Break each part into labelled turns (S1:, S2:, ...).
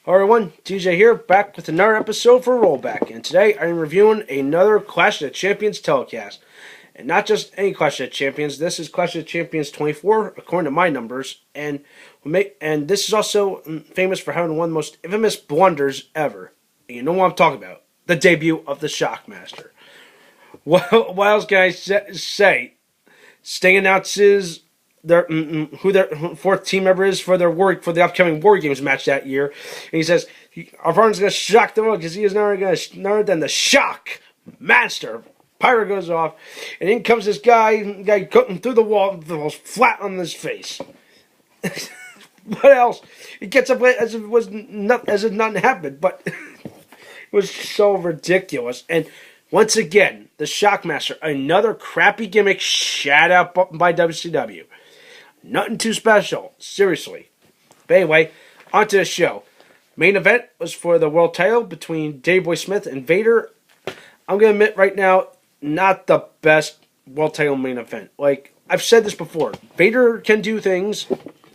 S1: Hello everyone, TJ here, back with another episode for Rollback, and today I'm reviewing another Clash of the Champions telecast. And not just any Clash of the Champions, this is Clash of the Champions 24, according to my numbers, and this is also famous for having one of the most infamous blunders ever. And you know what I'm talking about, the debut of the Shockmaster. What else can I say? Sting announces who their fourth team member is for the upcoming War Games match that year, and he says our partner's going to shock the world because he is none than the Shock Master. Pyro goes off, and in comes this guy cutting through the wall, falls flat on his face. What else? He gets up as if nothing happened, but it was so ridiculous. And once again, the Shockmaster, another crappy gimmick shat out by WCW. Nothing too special, seriously. But anyway, on to the show. Main event was for the world title between Davey Boy Smith and Vader. I'm going to admit right now, not the best world title main event. Like, I've said this before. Vader can do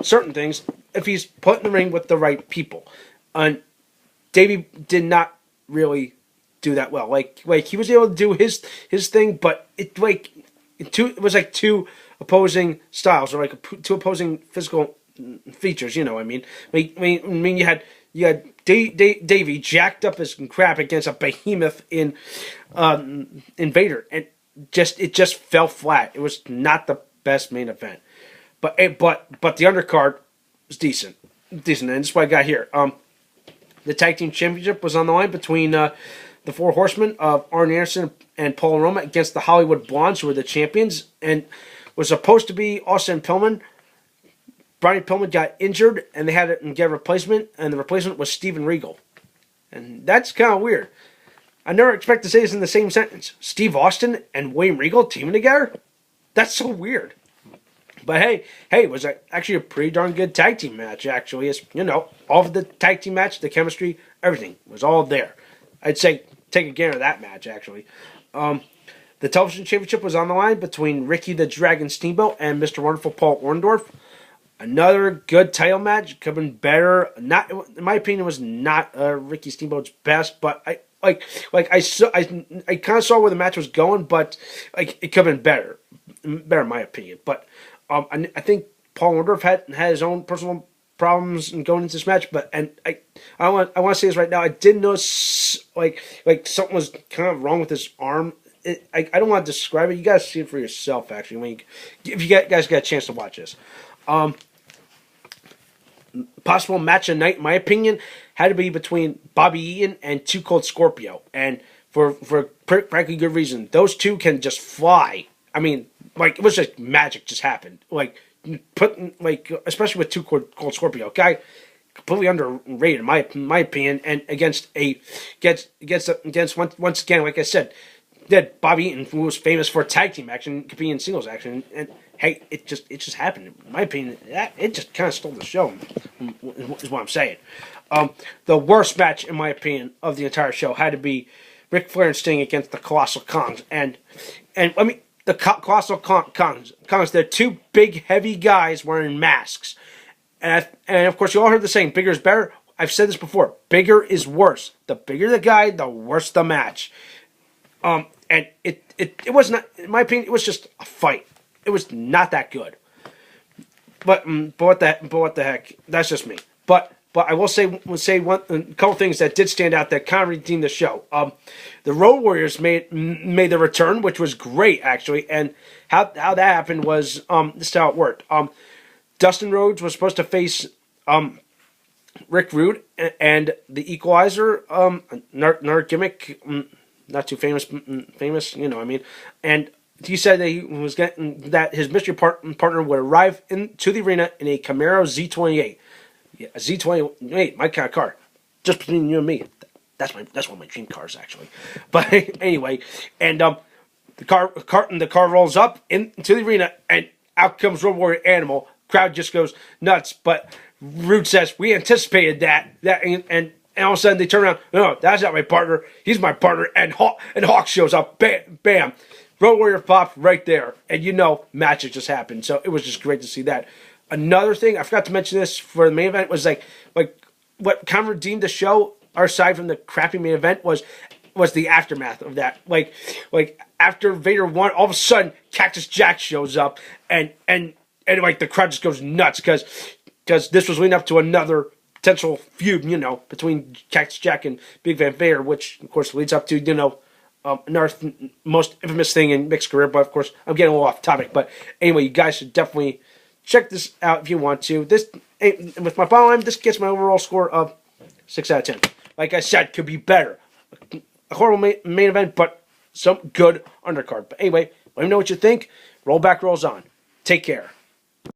S1: certain things, if he's put in the ring with the right people. And Davey did not really do that well. Like he was able to do his thing, but it was like two opposing styles, or like two opposing physical features. You know what I mean? You had Davey jacked up as crap against a behemoth in Vader, and it just fell flat. It was not the best main event, but the undercard was decent, and that's what I got here. The tag team championship was on the line between the Four Horsemen of Arn Anderson and Paul Roma against the Hollywood Blondes, who were the champions, and was supposed to be Austin Pillman. Brian Pillman got injured, and they had to get a replacement, and the replacement was Steven Regal. And that's kind of weird. I never expect to say this in the same sentence. Steve Austin and William Regal teaming together? That's so weird. But hey, it was actually a pretty darn good tag team match, actually. It's, all of the tag team match, the chemistry, everything was all there. I'd say take a gander of that match, actually. The television championship was on the line between Ricky the Dragon Steamboat and Mr. Wonderful Paul Orndorff. Another good title match. Could have been better. Not, in my opinion, was not Ricky Steamboat's best, but I kind of saw where the match was going, but it could have been better in my opinion. But I think Paul Orndorff had his own personal problems in going into this match, but I want to say this right now. I did notice like something was kind of wrong with his arm. I don't want to describe it. You guys see it for yourself. Actually, if you guys get a chance to watch this, possible match of the night, in my opinion, had to be between Bobby Eaton and Too Cold Scorpio, and for frankly good reason. Those two can just fly. I mean, it was just magic just happened. Especially with Too Cold Scorpio, guy completely underrated in my opinion, and against once again, like I said, that Bobby Eaton, who was famous for tag team action, competing in singles action, and hey, it just happened. In my opinion, it just kind of stole the show. Is what I'm saying. The worst match, in my opinion, of the entire show had to be Ric Flair and Sting against the Colossal Kongs, and I mean the Colossal Kongs. They're two big, heavy guys wearing masks, and of course you all heard the saying, "Bigger is better." I've said this before. Bigger is worse. The bigger the guy, the worse the match. And it was not, in my opinion, it was just a fight. It was not that good. But what the heck? That's just me. But I will say a couple things that did stand out that kind of redeemed the show. The Road Warriors made their return, which was great actually. And how that happened was this is how it worked. Dustin Rhodes was supposed to face Rick Rude and the Equalizer, another gimmick. Not too famous, you know what I mean. And he said that he was that his mystery partner would arrive into the arena in a Camaro Z28. Yeah, a Z28, my kind of car. Just between you and me, that's one of my dream cars actually. But anyway, and the car rolls up into the arena, and out comes Road Warrior Animal. Crowd just goes nuts. But Rude says, "We anticipated that," and all of a sudden they turn around. No, that's not my partner. He's my partner. And Hawk shows up. Bam, bam. Road Warrior popped right there. And magic just happened. So it was just great to see that. Another thing, I forgot to mention this for the main event, was like what kind of redeemed the show, aside from the crappy main event, was the aftermath of that. Like after Vader won, all of a sudden Cactus Jack shows up, and like the crowd just goes nuts because this was leading up to another potential feud, between Cactus Jack and Big Van Vader, which of course leads up to another most infamous thing in Mick's career. But of course, I'm getting a little off topic. But anyway, you guys should definitely check this out if you want to. This, with my bottom line, this gets my overall score of 6 out of 10. Like I said, could be better. A horrible main event, but some good undercard. But anyway, let me know what you think. Rollback rolls on. Take care.